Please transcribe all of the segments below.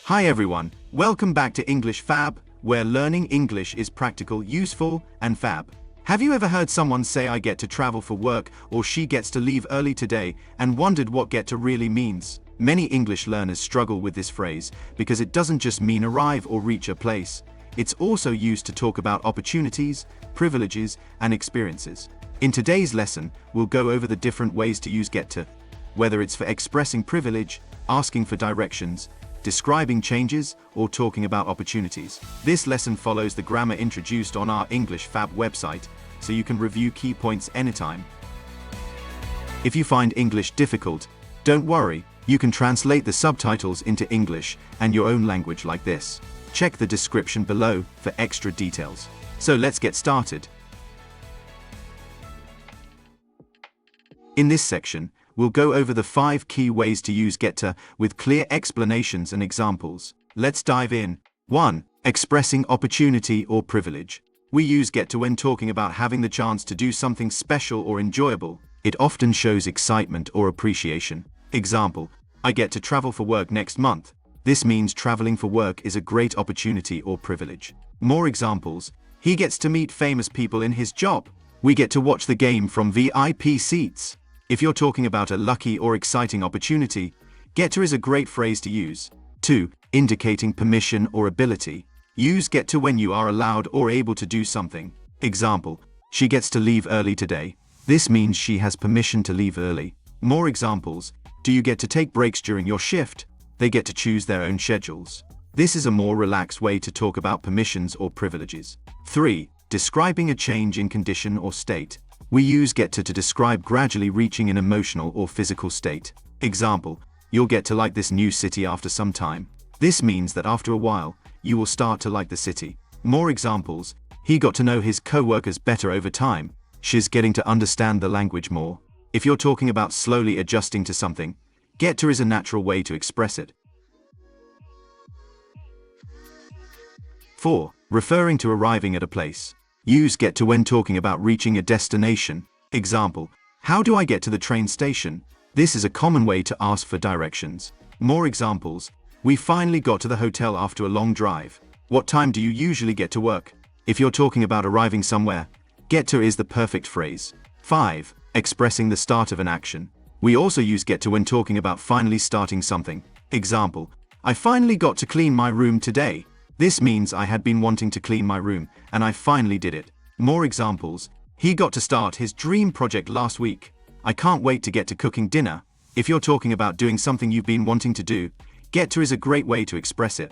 Hi everyone, welcome back to English Fab, where learning English is practical, useful, and fab. Have you ever heard someone say I get to travel for work or she gets to leave early today and wondered what get to really means? Many English learners struggle with this phrase because it doesn't just mean arrive or reach a place. It's also used to talk about opportunities, privileges, and experiences. In today's lesson, we'll go over the different ways to use get to, whether it's for expressing privilege, asking for directions, describing changes, or talking about opportunities. This lesson follows the grammar introduced on our English Fab website, so you can review key points anytime. If you find English difficult, don't worry, you can translate the subtitles into English and your own language like this. Check the description below for extra details. So let's get started. In this section, we'll go over the 5 key ways to use get to with clear explanations and examples. Let's dive in. 1. Expressing opportunity or privilege. We use get to when talking about having the chance to do something special or enjoyable. It often shows excitement or appreciation. Example, I get to travel for work next month. This means traveling for work is a great opportunity or privilege. More examples, he gets to meet famous people in his job. We get to watch the game from VIP seats. If you're talking about a lucky or exciting opportunity, get to is a great phrase to use. 2. Indicating permission or ability. Use get to when you are allowed or able to do something. Example, she gets to leave early today. This means she has permission to leave early. More examples, do you get to take breaks during your shift? They get to choose their own schedules. This is a more relaxed way to talk about permissions or privileges. 3. Describing a change in condition or state. We use get to describe gradually reaching an emotional or physical state. Example, you'll get to like this new city after some time. This means that after a while, you will start to like the city. More examples, he got to know his co-workers better over time. She's getting to understand the language more. If you're talking about slowly adjusting to something, get to is a natural way to express it. 4. Referring to arriving at a place. Use get to when talking about reaching a destination. Example, how do I get to the train station? This is a common way to ask for directions. More examples, we finally got to the hotel after a long drive. What time do you usually get to work? If you're talking about arriving somewhere, get to is the perfect phrase. 5. Expressing the start of an action. We also use get to when talking about finally starting something. Example, I finally got to clean my room today. This means I had been wanting to clean my room, and I finally did it. More examples, he got to start his dream project last week. I can't wait to get to cooking dinner. If you're talking about doing something you've been wanting to do, get to is a great way to express it.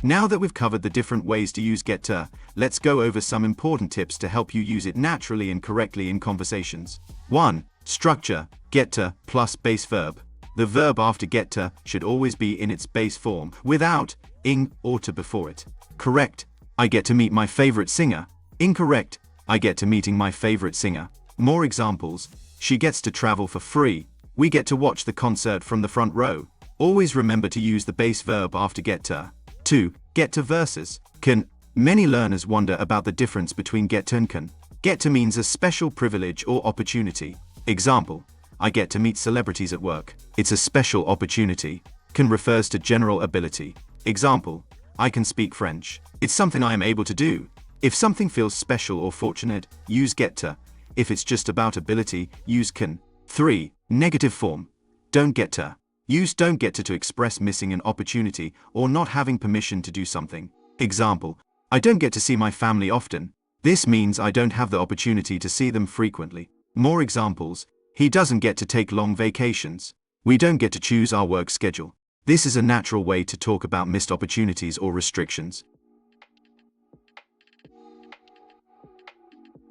Now that we've covered the different ways to use get to, let's go over some important tips to help you use it naturally and correctly in conversations. 1. Structure, get to plus base verb. The verb after get to should always be in its base form, without ing or to before it. Correct, I get to meet my favorite singer. Incorrect, I get to meeting my favorite singer. More examples, she gets to travel for free. We get to watch the concert from the front row. Always remember to use the base verb after get to. 2. Get to versus can. Many learners wonder about the difference between get to and can. Get to means a special privilege or opportunity. Example, I get to meet celebrities at work. It's a special opportunity. Can refers to general ability. Example, I can speak French. It's something I am able to do. If something feels special or fortunate, use get to. If it's just about ability, use can. 3. Negative form. Don't get to. Use don't get to express missing an opportunity or not having permission to do something. Example, I don't get to see my family often. This means I don't have the opportunity to see them frequently. More examples, he doesn't get to take long vacations. We don't get to choose our work schedule. This is a natural way to talk about missed opportunities or restrictions.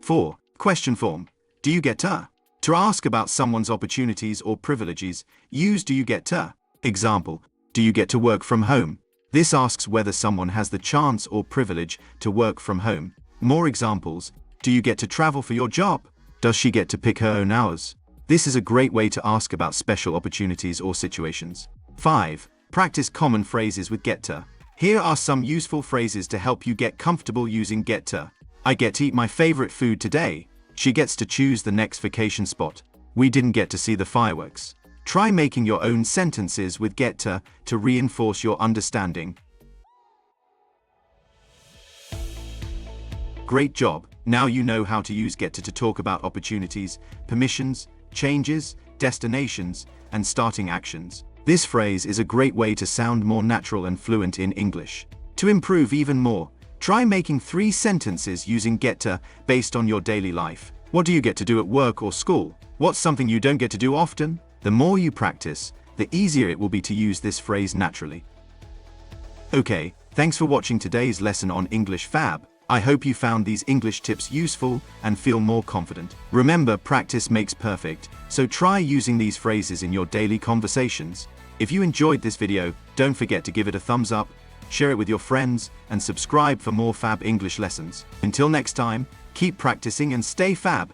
4. Question form. Do you get to? To ask about someone's opportunities or privileges, use do you get to. Example, do you get to work from home? This asks whether someone has the chance or privilege to work from home. More examples, do you get to travel for your job? Does she get to pick her own hours? This is a great way to ask about special opportunities or situations. 5. Practice common phrases with get to. Here are some useful phrases to help you get comfortable using get to. I get to eat my favorite food today. She gets to choose the next vacation spot. We didn't get to see the fireworks. Try making your own sentences with get to reinforce your understanding. Great job! Now you know how to use get to talk about opportunities, permissions, changes, destinations, and starting actions. This phrase is a great way to sound more natural and fluent in English. To improve even more, try making 3 sentences using get to based on your daily life. What do you get to do at work or school? What's something you don't get to do often? The more you practice, the easier it will be to use this phrase naturally. Okay, thanks for watching today's lesson on English Fab. I hope you found these English tips useful and feel more confident. Remember, practice makes perfect, so try using these phrases in your daily conversations. If you enjoyed this video, don't forget to give it a thumbs up, share it with your friends, and subscribe for more Fab English lessons. Until next time, keep practicing and stay Fab.